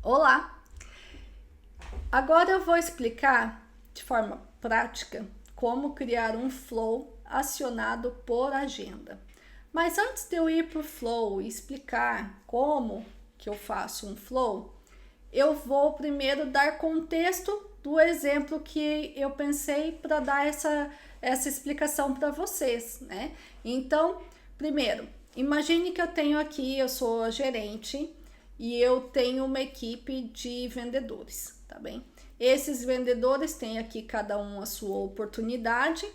Olá! Agora eu vou explicar de forma prática como criar um flow acionado por agenda. Mas antes de eu ir para o flow e explicar como que eu faço um flow, eu vou primeiro dar contexto do exemplo que eu pensei para dar essa explicação para vocês, né? Então, primeiro, imagine que eu tenho aqui, eu sou a gerente e eu tenho uma equipe de vendedores, tá bem? Esses vendedores têm aqui cada um a sua oportunidade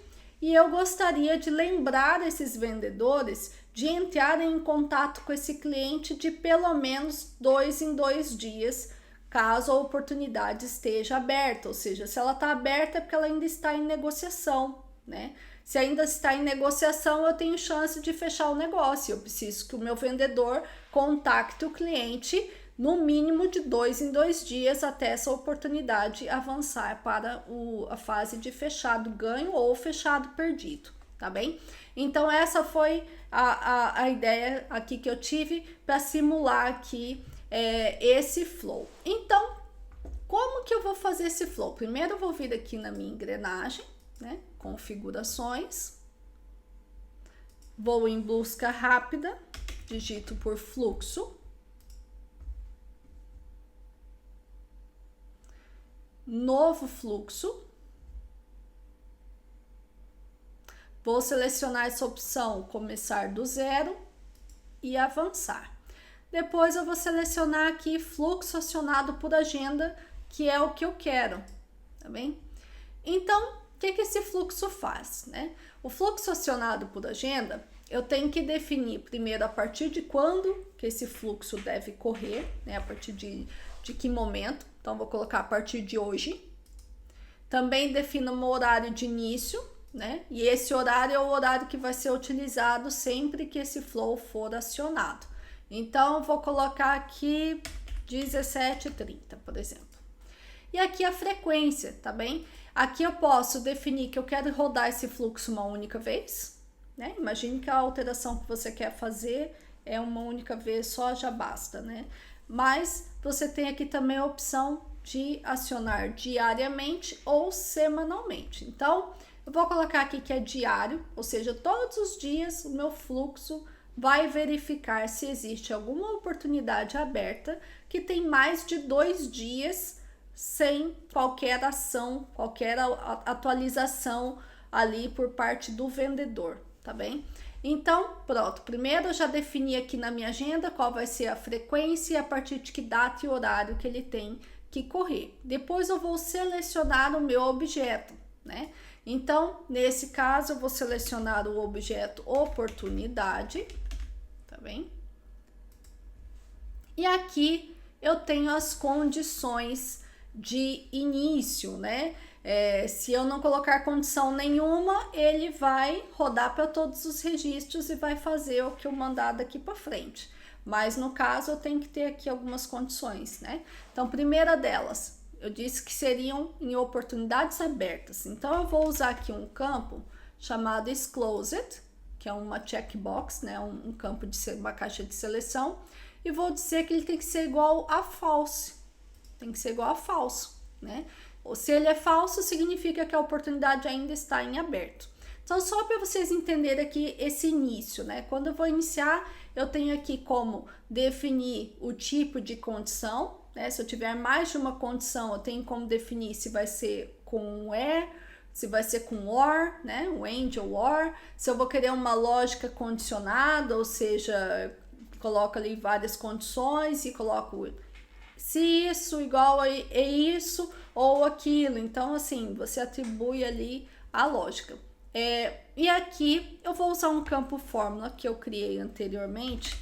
e eu gostaria de lembrar esses vendedores de entrarem em contato com esse cliente de pelo menos 2 em 2 dias, caso a oportunidade esteja aberta, ou seja, se ela está aberta é porque ela ainda está em negociação, né? Se ainda está em negociação, eu tenho chance de fechar o negócio. Eu preciso que o meu vendedor contacte o cliente no mínimo de 2 em 2 dias até essa oportunidade avançar para a fase de fechado ganho ou fechado perdido, tá bem? Então essa foi a ideia aqui que eu tive para simular aqui esse flow. Então, como que eu vou fazer esse flow? Primeiro eu vou vir aqui na minha engrenagem, né? Configurações, vou em busca rápida, digito por fluxo, novo fluxo, vou selecionar essa opção começar do zero e avançar. Depois eu vou selecionar aqui fluxo acionado por agenda, que é o que eu quero, tá bem? Então, o que esse fluxo faz, né? O fluxo acionado por agenda, eu tenho que definir primeiro a partir de quando que esse fluxo deve correr, né? A partir de que momento. Então, vou colocar a partir de hoje. Também defino um horário de início, né? E esse horário é o horário que vai ser utilizado sempre que esse flow for acionado. Então, eu vou colocar aqui 17h30, por exemplo. E aqui a frequência, tá bem? Aqui eu posso definir que eu quero rodar esse fluxo uma única vez, né? Imagine que a alteração que você quer fazer é uma única vez só, já basta, né? Mas você tem aqui também a opção de acionar diariamente ou semanalmente. Então, eu vou colocar aqui que é diário, ou seja, todos os dias o meu fluxo vai verificar se existe alguma oportunidade aberta que tem mais de 2 dias sem qualquer ação, qualquer atualização ali por parte do vendedor, tá bem? Então, pronto, primeiro eu já defini aqui na minha agenda qual vai ser a frequência e a partir de que data e horário que ele tem que correr. Depois eu vou selecionar o meu objeto, né? Então, nesse caso, eu vou selecionar o objeto oportunidade, tá bem? E aqui eu tenho as condições de início, né? Se eu não colocar condição nenhuma, ele vai rodar para todos os registros e vai fazer o que eu mandar daqui para frente. Mas no caso eu tenho que ter aqui algumas condições, né? Então, primeira delas, eu disse que seriam em oportunidades abertas. Então, eu vou usar aqui um campo chamado Exclosed, que é uma checkbox, né? Um campo de uma caixa de seleção, e vou dizer que ele tem que ser igual a false. Tem que ser igual a falso, né? Ou se ele é falso, significa que a oportunidade ainda está em aberto. Então, só para vocês entenderem aqui esse início, né? Quando eu vou iniciar, eu tenho aqui como definir o tipo de condição, né? Se eu tiver mais de uma condição, eu tenho como definir se vai ser com se vai ser com or, né? O and ou or. Se eu vou querer uma lógica condicionada, ou seja, coloco ali várias condições e coloco se isso igual a isso ou aquilo. Então, assim, você atribui ali a lógica. E aqui eu vou usar um campo fórmula que eu criei anteriormente,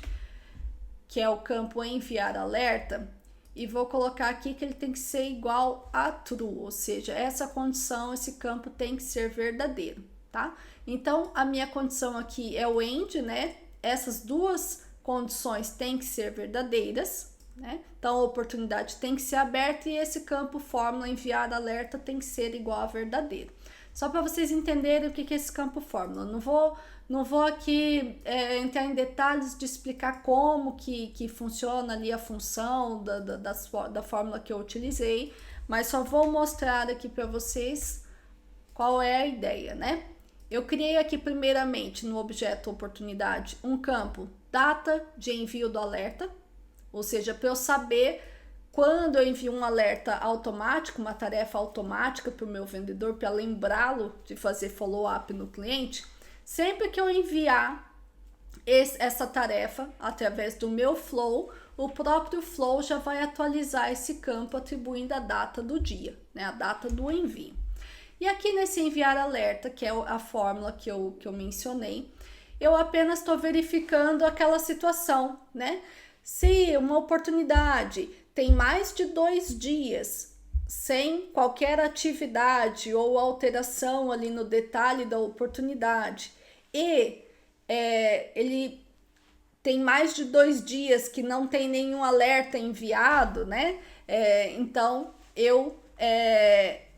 que é o campo enviar alerta, e vou colocar aqui que ele tem que ser igual a true, ou seja, essa condição, esse campo tem que ser verdadeiro, tá? Então, a minha condição aqui é o end, né? Essas duas condições têm que ser verdadeiras, né? Então, a oportunidade tem que ser aberta e esse campo fórmula enviar alerta tem que ser igual a verdadeiro. Só para vocês entenderem o que é esse campo fórmula. Não vou Não vou aqui entrar em detalhes de explicar como que funciona ali a função da fórmula que eu utilizei, mas só vou mostrar aqui para vocês qual é a ideia, né? Eu criei aqui primeiramente no objeto oportunidade um campo data de envio do alerta, ou seja, para eu saber quando eu envio um alerta automático, uma tarefa automática para o meu vendedor, para lembrá-lo de fazer follow-up no cliente. Sempre que eu enviar essa tarefa através do meu flow, o próprio flow já vai atualizar esse campo atribuindo a data do dia, né, a data do envio. E aqui nesse enviar alerta, que é a fórmula que eu mencionei, eu apenas estou verificando aquela situação, né? Se uma oportunidade tem mais de 2 dias sem qualquer atividade ou alteração ali no detalhe da oportunidade e ele tem mais de 2 dias que não tem nenhum alerta enviado, né? Então eu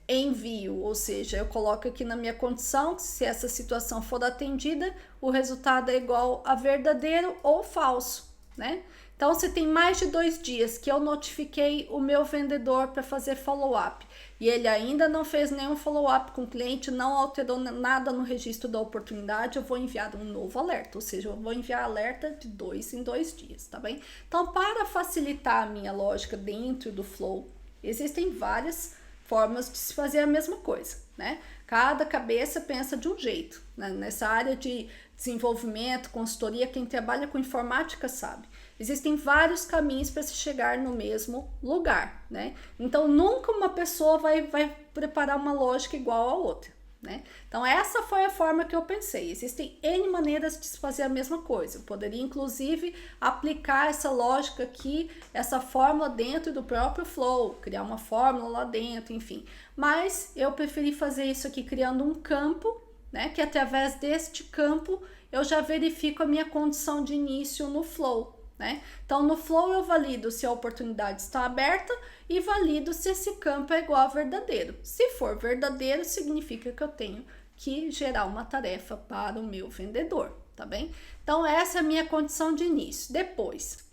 envio, ou seja, eu coloco aqui na minha condição que se essa situação for atendida, o resultado é igual a verdadeiro ou falso, né? Então, se tem mais de 2 dias que eu notifiquei o meu vendedor para fazer follow-up e ele ainda não fez nenhum follow-up com o cliente, não alterou nada no registro da oportunidade, eu vou enviar um novo alerta, ou seja, eu vou enviar alerta de 2 em 2 dias, tá bem? Então, para facilitar a minha lógica dentro do flow, existem várias formas de se fazer a mesma coisa, né? Cada cabeça pensa de um jeito, né? Nessa área de desenvolvimento, consultoria, quem trabalha com informática sabe. Existem vários caminhos para se chegar no mesmo lugar, né? Então, nunca uma pessoa vai preparar uma lógica igual a outra, né? Então, essa foi a forma que eu pensei. Existem N maneiras de se fazer a mesma coisa. Eu poderia, inclusive, aplicar essa lógica aqui, essa fórmula dentro do próprio flow, criar uma fórmula lá dentro, enfim. Mas eu preferi fazer isso aqui criando um campo, né? Que através deste campo eu já verifico a minha condição de início no flow, né? Então, no flow eu valido se a oportunidade está aberta e valido se esse campo é igual a verdadeiro. Se for verdadeiro, significa que eu tenho que gerar uma tarefa para o meu vendedor, tá bem? Então, essa é a minha condição de início. Depois,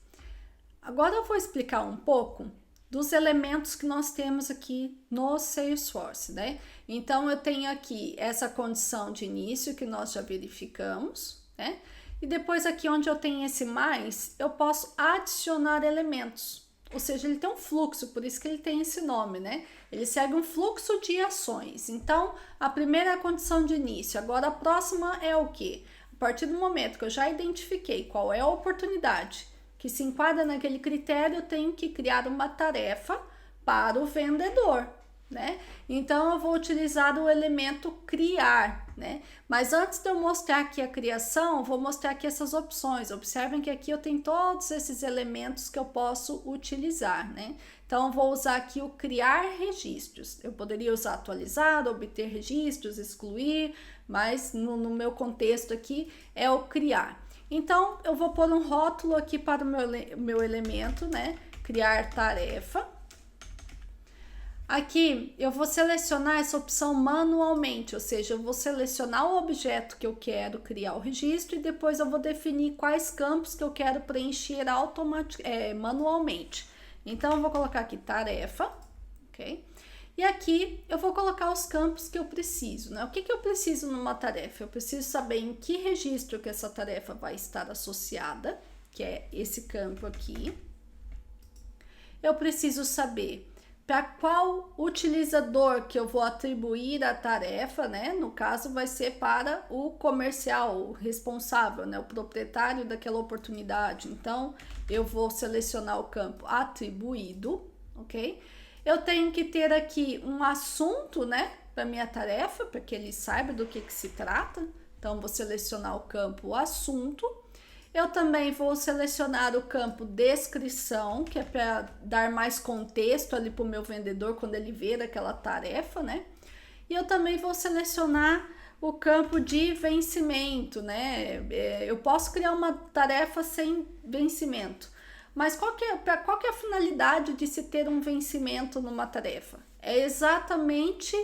agora eu vou explicar um pouco dos elementos que nós temos aqui no Salesforce, né? Então, eu tenho aqui essa condição de início que nós já verificamos, né? E depois aqui onde eu tenho esse mais, eu posso adicionar elementos. Ou seja, ele tem um fluxo, por isso que ele tem esse nome, né? Ele segue um fluxo de ações. Então, a primeira é a condição de início. Agora, a próxima é o quê? A partir do momento que eu já identifiquei qual é a oportunidade que se enquadra naquele critério, eu tenho que criar uma tarefa para o vendedor, né? Então, eu vou utilizar o elemento criar, né? Mas antes de eu mostrar aqui a criação, eu vou mostrar aqui essas opções. Observem que aqui eu tenho todos esses elementos que eu posso utilizar, né? Então, eu vou usar aqui o criar registros. Eu poderia usar atualizar, obter registros, excluir, mas no meu contexto aqui é o criar. Então, eu vou pôr um rótulo aqui para o meu elemento, né? Criar tarefa. Aqui eu vou selecionar essa opção manualmente, ou seja, eu vou selecionar o objeto que eu quero criar o registro e depois eu vou definir quais campos que eu quero preencher manualmente. Então, eu vou colocar aqui tarefa, ok? E aqui eu vou colocar os campos que eu preciso, né? O que eu preciso numa tarefa? Eu preciso saber em que registro que essa tarefa vai estar associada, que é esse campo aqui. Eu preciso saber para qual utilizador que eu vou atribuir a tarefa, né? No caso, vai ser para o comercial, o responsável, né? O proprietário daquela oportunidade. Então, eu vou selecionar o campo atribuído, ok? Eu tenho que ter aqui um assunto, né? Para minha tarefa, para que ele saiba do que se trata. Então, vou selecionar o campo assunto. Eu também vou selecionar o campo descrição, que é para dar mais contexto ali para o meu vendedor quando ele ver aquela tarefa, né? E eu também vou selecionar o campo de vencimento, né? Eu posso criar uma tarefa sem vencimento, mas qual que é a finalidade de se ter um vencimento numa tarefa? É exatamente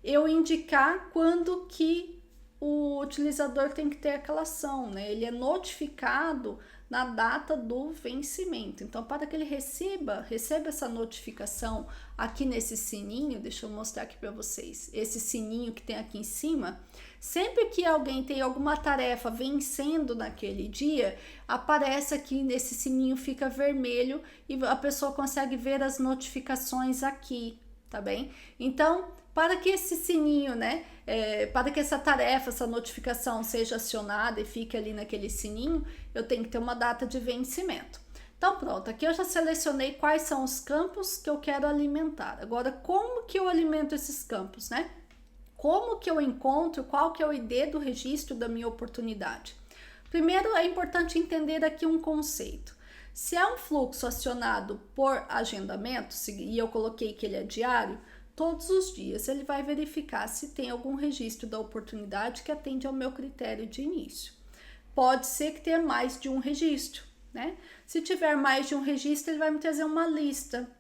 eu indicar quando que o utilizador tem que ter aquela ação, né? Ele é notificado na data do vencimento. Então, para que ele receba essa notificação aqui nesse sininho, deixa eu mostrar aqui para vocês, esse sininho que tem aqui em cima, sempre que alguém tem alguma tarefa vencendo naquele dia, aparece aqui nesse sininho, fica vermelho e a pessoa consegue ver as notificações aqui, tá bem? Então, para que esse sininho, né, para que essa tarefa, essa notificação seja acionada e fique ali naquele sininho, eu tenho que ter uma data de vencimento. Então pronto, aqui eu já selecionei quais são os campos que eu quero alimentar. Agora, como que eu alimento esses campos, né? Como que eu encontro, qual que é o ID do registro da minha oportunidade? Primeiro, é importante entender aqui um conceito. Se é um fluxo acionado por agendamento, e eu coloquei que ele é diário, todos os dias ele vai verificar se tem algum registro da oportunidade que atende ao meu critério de início. Pode ser que tenha mais de um registro, né? Se tiver mais de um registro, ele vai me trazer uma lista.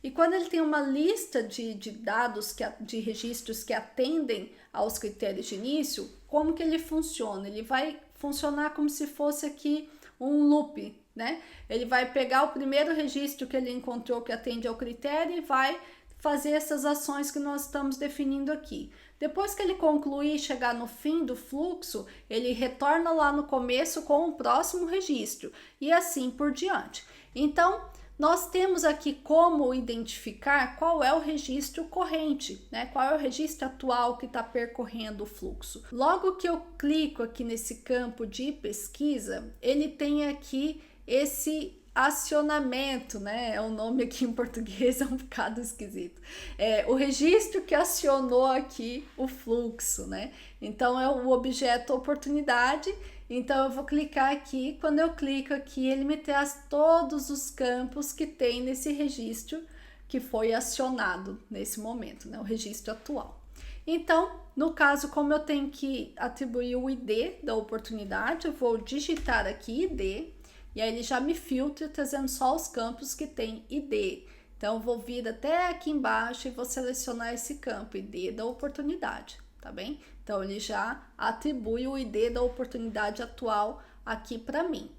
E quando ele tem uma lista de dados, de registros que atendem aos critérios de início, como que ele funciona? Ele vai funcionar como se fosse aqui um loop, né? Ele vai pegar o primeiro registro que ele encontrou que atende ao critério e vai fazer essas ações que nós estamos definindo aqui. Depois que ele concluir e chegar no fim do fluxo, ele retorna lá no começo com o próximo registro e assim por diante. Então, nós temos aqui como identificar qual é o registro corrente, né? Qual é o registro atual que está percorrendo o fluxo. Logo que eu clico aqui nesse campo de pesquisa, ele tem aqui esse acionamento, né? O nome aqui em português é um bocado esquisito. É o registro que acionou aqui o fluxo, né? Então é o objeto oportunidade. Então eu vou clicar aqui. Quando eu clico aqui, ele me traz todos os campos que tem nesse registro que foi acionado nesse momento, né? O registro atual. Então, no caso, como eu tenho que atribuir o ID da oportunidade, eu vou digitar aqui ID. E aí ele já me filtra trazendo só os campos que tem ID. Então, eu vou vir até aqui embaixo e vou selecionar esse campo, ID da oportunidade, tá bem? Então, ele já atribui o ID da oportunidade atual aqui para mim.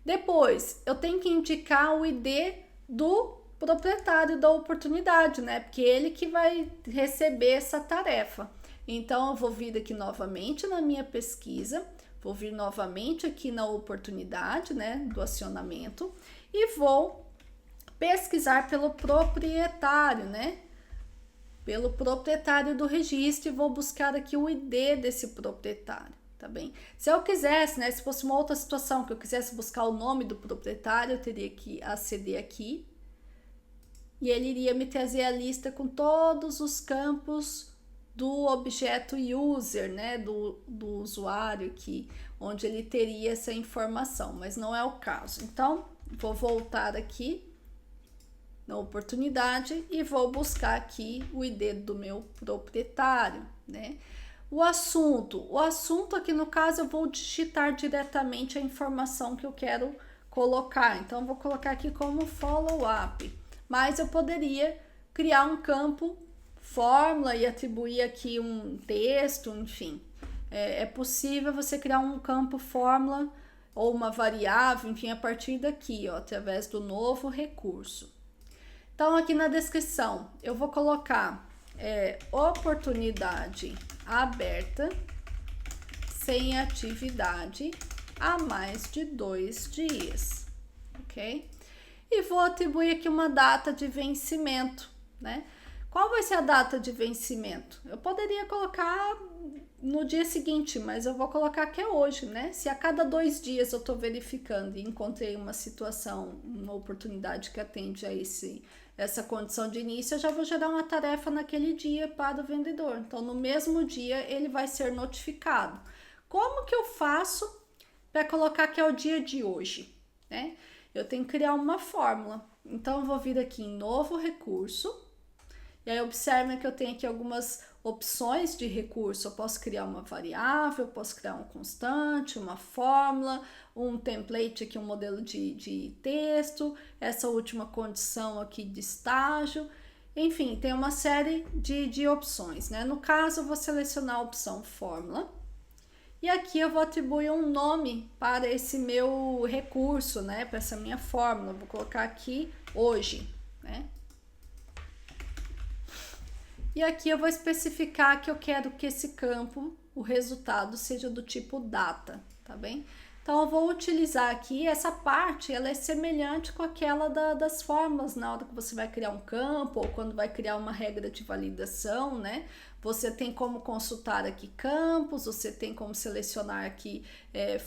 Depois, eu tenho que indicar o ID do proprietário da oportunidade, né? Porque ele que vai receber essa tarefa. Então, eu vou vir aqui novamente na minha pesquisa. Vou vir novamente aqui na oportunidade, né, do acionamento e vou pesquisar pelo proprietário, né, pelo proprietário do registro e vou buscar aqui o ID desse proprietário, tá bem? Se eu quisesse, né, se fosse uma outra situação que eu quisesse buscar o nome do proprietário, eu teria que aceder aqui e ele iria me trazer a lista com todos os campos do objeto user, né, do usuário aqui, onde ele teria essa informação, mas não é o caso. Então, vou voltar aqui na oportunidade e vou buscar aqui o ID do meu proprietário, né. O assunto aqui no caso eu vou digitar diretamente a informação que eu quero colocar, então vou colocar aqui como follow-up, mas eu poderia criar um campo fórmula e atribuir aqui um texto, enfim. É possível você criar um campo fórmula ou uma variável, enfim, a partir daqui, ó, através do novo recurso. Então, aqui na descrição, eu vou colocar oportunidade aberta sem atividade há mais de 2 dias, ok? E vou atribuir aqui uma data de vencimento, né? Qual vai ser a data de vencimento? Eu poderia colocar no dia seguinte, mas eu vou colocar que é hoje, né? Se a cada 2 dias eu estou verificando e encontrei uma situação, uma oportunidade que atende a essa condição de início, eu já vou gerar uma tarefa naquele dia para o vendedor. Então, no mesmo dia, ele vai ser notificado. Como que eu faço para colocar que é o dia de hoje, né? Eu tenho que criar uma fórmula. Então, eu vou vir aqui em novo recurso. E aí, observe que eu tenho aqui algumas opções de recurso. Eu posso criar uma variável, eu posso criar um constante, uma fórmula, um template aqui, um modelo de texto, essa última condição aqui de estágio. Enfim, tem uma série de opções, né? No caso, eu vou selecionar a opção fórmula E aqui eu vou atribuir um nome para esse meu recurso, né? Para essa minha fórmula. Vou colocar aqui hoje, né? E aqui eu vou especificar que eu quero que esse campo, o resultado, seja do tipo data, tá bem? Então, eu vou utilizar aqui essa parte, ela é semelhante com aquela das fórmulas na hora que você vai criar um campo ou quando vai criar uma regra de validação, né? Você tem como consultar aqui campos, você tem como selecionar aqui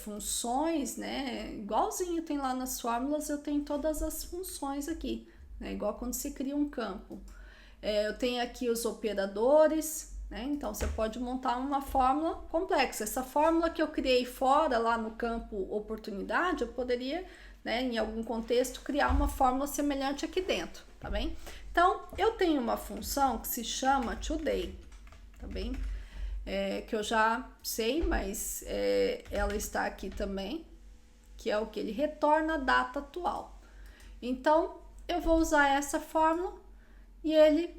funções, né? Igualzinho tem lá nas fórmulas, eu tenho todas as funções aqui, né? Igual quando se cria um campo. Eu tenho aqui os operadores, né? Então, você pode montar uma fórmula complexa. Essa fórmula que eu criei fora, lá no campo oportunidade, eu poderia, né, em algum contexto, criar uma fórmula semelhante aqui dentro, tá bem? Então, eu tenho uma função que se chama today, tá bem? Que eu já sei, mas ela está aqui também, que é o que ele retorna a data atual. Então, eu vou usar essa fórmula e ele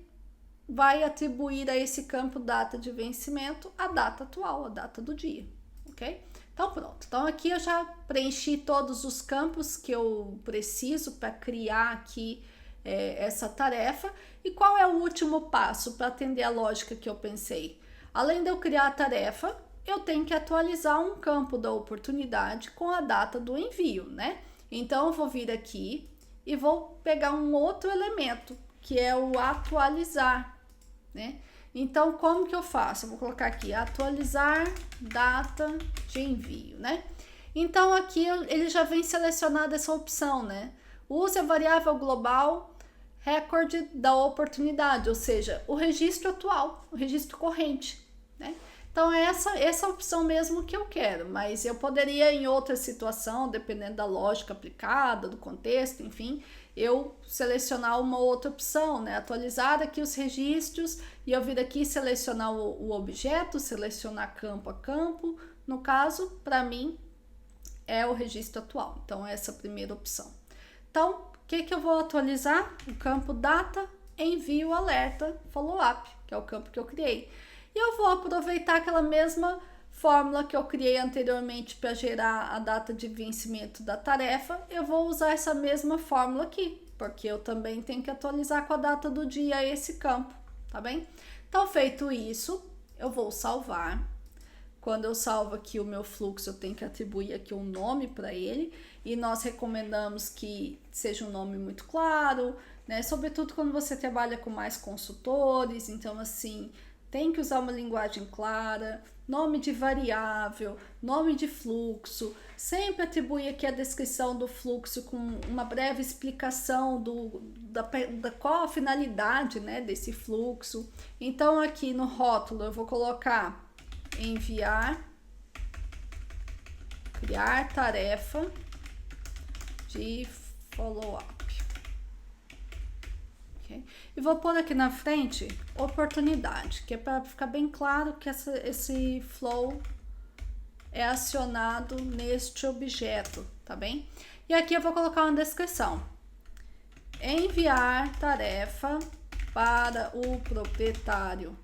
vai atribuir a esse campo data de vencimento a data atual, a data do dia, ok? Então, pronto. Então, aqui eu já preenchi todos os campos que eu preciso para criar aqui essa tarefa. E qual é o último passo para atender a lógica que eu pensei? Além de eu criar a tarefa, eu tenho que atualizar um campo da oportunidade com a data do envio, né? Então, eu vou vir aqui e vou pegar um outro elemento, que é o atualizar, né? Então, como que eu faço? Eu vou colocar aqui, atualizar data de envio, né? Então, aqui ele já vem selecionada essa opção, né? Use a variável global recorde da oportunidade, ou seja, o registro atual, o registro corrente, né? Então, é essa opção mesmo que eu quero, mas eu poderia, em outra situação, dependendo da lógica aplicada, do contexto, enfim, eu selecionar uma outra opção, né? Atualizar aqui os registros e eu vir aqui selecionar o objeto, selecionar campo a campo. No caso, para mim, é o registro atual. Então, essa é a primeira opção. Então, o que eu vou atualizar? O campo data, envio, alerta, follow-up, que é o campo que eu criei. E eu vou aproveitar aquela mesma fórmula que eu criei anteriormente para gerar a data de vencimento da tarefa, eu vou usar essa mesma fórmula aqui, porque eu também tenho que atualizar com a data do dia esse campo, tá bem? Então, feito isso, eu vou salvar. Quando eu salvo aqui o meu fluxo, eu tenho que atribuir aqui um nome para ele, e nós recomendamos que seja um nome muito claro, né? Sobretudo quando você trabalha com mais consultores, então assim, tem que usar uma linguagem clara, nome de variável, nome de fluxo, sempre atribui aqui a descrição do fluxo com uma breve explicação da qual a finalidade, né, desse fluxo. Então, aqui no rótulo eu vou colocar enviar, criar tarefa de follow-up. E vou pôr aqui na frente oportunidade, que é para ficar bem claro que esse flow é acionado neste objeto, tá bem? E aqui eu vou colocar uma descrição. Enviar tarefa para o proprietário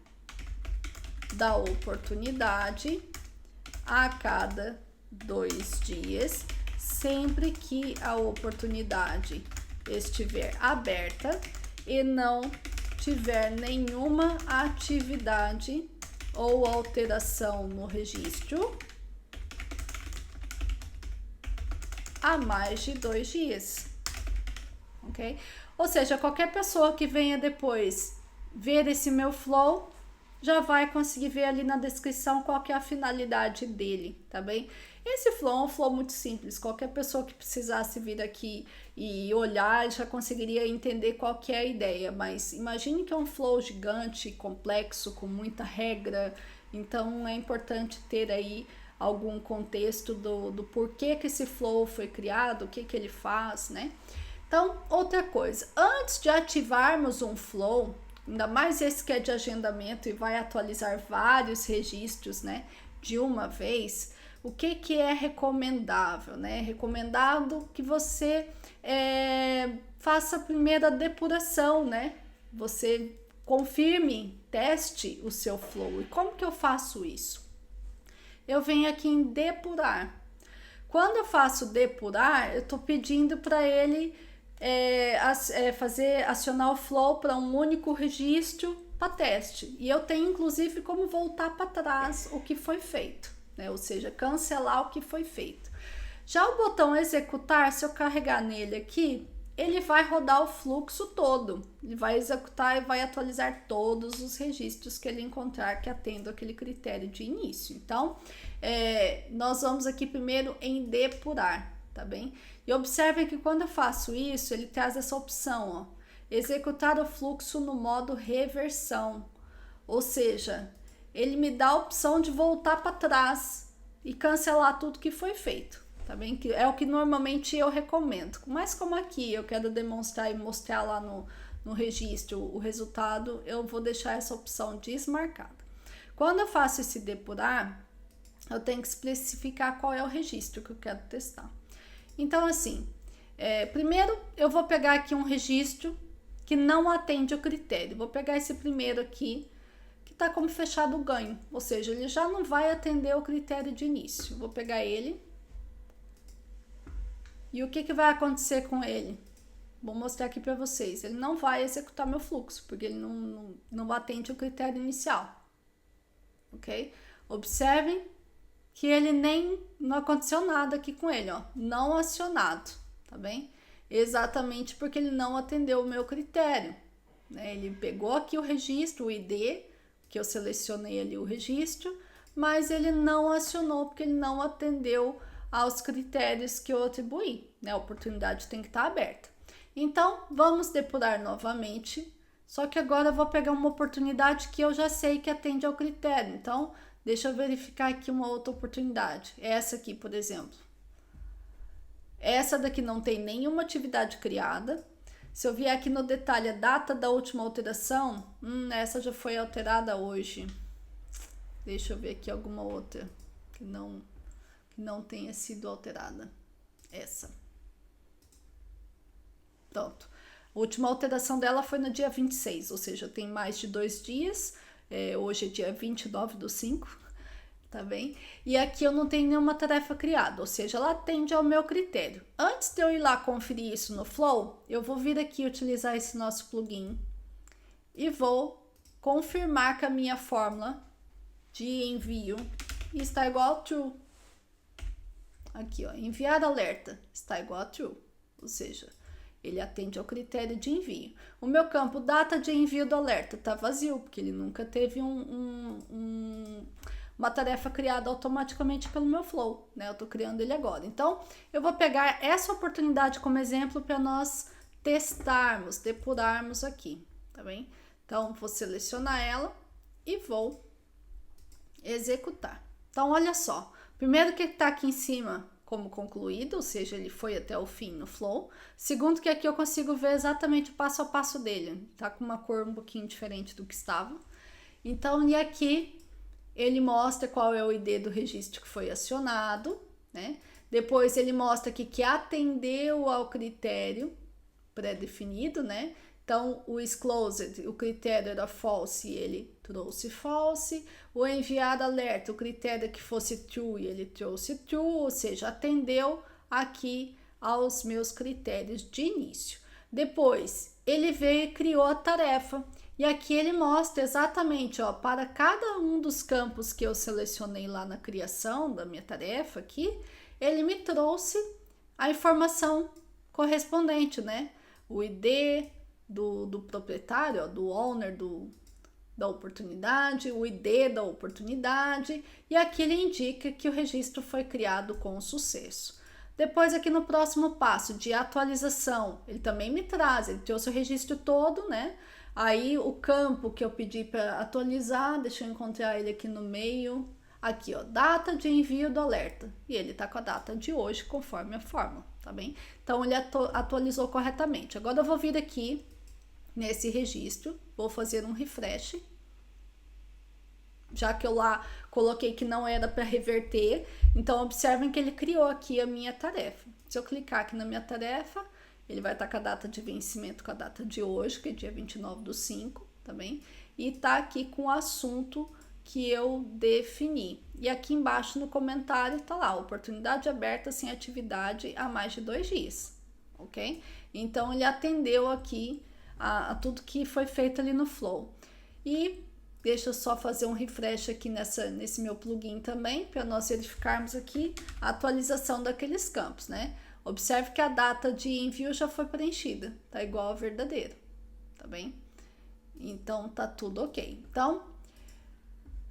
da oportunidade a cada 2 dias, sempre que a oportunidade estiver aberta e não tiver nenhuma atividade ou alteração no registro há mais de 2 dias, ok? Ou seja, qualquer pessoa que venha depois ver esse meu flow já vai conseguir ver ali na descrição qual que é a finalidade dele, tá bem? Esse flow é um flow muito simples, qualquer pessoa que precisasse vir aqui e olhar já conseguiria entender qual que é a ideia, mas imagine que é um flow gigante, complexo, com muita regra, então é importante ter aí algum contexto do porquê que esse flow foi criado, o que ele faz, né? Então, outra coisa, antes de ativarmos um flow, ainda mais esse que é de agendamento e vai atualizar vários registros, né, de uma vez, o que é recomendável, né? Recomendado que você faça a primeira depuração, né? Você confirme, teste o seu flow. E como que eu faço isso? eu venho aqui em depurar. Quando eu faço depurar, eu estou pedindo para ele acionar o flow para um único registro para teste. E eu tenho inclusive como voltar para trás o que foi feito, né? Ou seja, cancelar o que foi feito. Já o botão executar, se eu carregar nele aqui, ele vai rodar o fluxo todo. Ele vai executar e vai atualizar todos os registros que ele encontrar que atendam aquele critério de início. Então, nós vamos aqui primeiro em depurar, tá bem? E observe que quando eu faço isso, ele traz essa opção, ó, executar o fluxo no modo reversão. Ou seja, ele me dá a opção de voltar para trás e cancelar tudo que foi feito. Tá bem? Que é o que normalmente eu recomendo. Mas como aqui eu quero demonstrar e mostrar lá no registro o resultado, eu vou deixar essa opção desmarcada. Quando eu faço esse depurar, eu tenho que especificar qual é o registro que eu quero testar. Então, assim, primeiro eu vou pegar aqui um registro que não atende o critério. Vou pegar esse primeiro aqui, que está como fechado o ganho. Ou seja, ele já não vai atender o critério de início. Vou pegar ele. E o que vai acontecer com ele? Vou mostrar aqui para vocês. Ele não vai executar meu fluxo, porque ele não atende o critério inicial. Ok? Observem que ele não aconteceu nada aqui com ele, ó. Não acionado, tá bem? Exatamente porque ele não atendeu o meu critério, né? Ele pegou aqui o registro, o ID, que eu selecionei ali o registro, mas ele não acionou porque ele não atendeu aos critérios que eu atribuí, né? A oportunidade tem que estar aberta. Então, vamos depurar novamente, só que agora eu vou pegar uma oportunidade que eu já sei que atende ao critério. Então, deixa eu verificar aqui uma outra oportunidade. Essa aqui, por exemplo. Essa daqui não tem nenhuma atividade criada. Se eu vier aqui no detalhe a data da última alteração, essa já foi alterada hoje. Deixa eu ver aqui alguma outra que não tenha sido alterada. Essa. Pronto. A última alteração dela foi no dia 26, ou seja, tem mais de 2 dias. Hoje é dia 29/5, tá bem? E aqui eu não tenho nenhuma tarefa criada, ou seja, ela atende ao meu critério. Antes de eu ir lá conferir isso no Flow, eu vou vir aqui utilizar esse nosso plugin e vou confirmar que a minha fórmula de envio está igual a true. Aqui, ó, enviar alerta está igual a true, ou seja, ele atende ao critério de envio. O meu campo data de envio do alerta está vazio, porque ele nunca teve uma tarefa criada automaticamente pelo meu Flow, né? Eu estou criando ele agora. Então, eu vou pegar essa oportunidade como exemplo para nós testarmos, depurarmos aqui, tá bem? Então, vou selecionar ela e vou executar. Então, olha só. Primeiro que está aqui em cima como concluído, ou seja, ele foi até o fim no Flow. Segundo que aqui eu consigo ver exatamente o passo a passo dele. Tá com uma cor um pouquinho diferente do que estava. Então, e aqui ele mostra qual é o ID do registro que foi acionado, né? Depois ele mostra aqui que atendeu ao critério pré-definido, né? Então, o isClosed, o critério era false e ele trouxe false. O enviado alerta, o critério que fosse true e ele trouxe true, ou seja, atendeu aqui aos meus critérios de início. Depois, ele veio e criou a tarefa. E aqui ele mostra exatamente, ó, para cada um dos campos que eu selecionei lá na criação da minha tarefa aqui, ele me trouxe a informação correspondente, né? O ID do proprietário, ó, do owner da oportunidade, o ID da oportunidade, e aqui ele indica que o registro foi criado com sucesso. Depois aqui no próximo passo de atualização, ele também me traz, ele trouxe o registro todo, né? Aí o campo que eu pedi para atualizar, deixa eu encontrar ele aqui no meio, aqui ó, data de envio do alerta, e ele tá com a data de hoje conforme a fórmula, tá bem? Então ele atualizou corretamente. Agora eu vou vir aqui nesse registro, vou fazer um refresh, já que eu lá coloquei que não era para reverter, então observem que ele criou aqui a minha tarefa. Se eu clicar aqui na minha tarefa, ele vai estar com a data de vencimento com a data de hoje, que é dia 29/5, tá bem? E tá aqui com o assunto que eu defini. E aqui embaixo no comentário tá lá, oportunidade aberta sem atividade há mais de 2 dias, ok? Então, ele atendeu aqui a tudo que foi feito ali no Flow. E deixa eu só fazer um refresh aqui nesse meu plugin também, para nós verificarmos aqui a atualização daqueles campos, né? Observe que a data de envio já foi preenchida, tá igual ao verdadeiro, tá bem? Então, tá tudo ok. Então,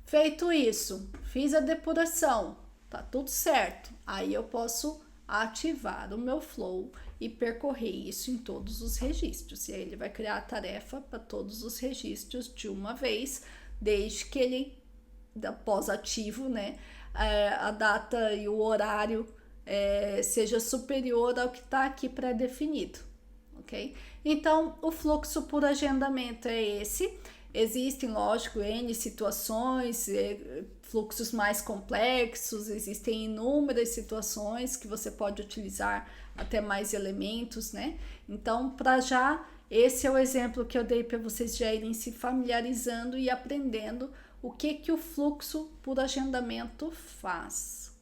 feito isso, fiz a depuração, tá tudo certo. Aí eu posso ativar o meu Flow e percorrer isso em todos os registros. E aí ele vai criar a tarefa para todos os registros de uma vez, desde que ele, após ativo, né, a data e o horário seja superior ao que está aqui pré-definido, ok? Então, o fluxo por agendamento é esse. Existem, lógico, N situações, fluxos mais complexos, existem inúmeras situações que você pode utilizar até mais elementos, né? Então, para já, esse é o exemplo que eu dei para vocês já irem se familiarizando e aprendendo o que o fluxo por agendamento faz.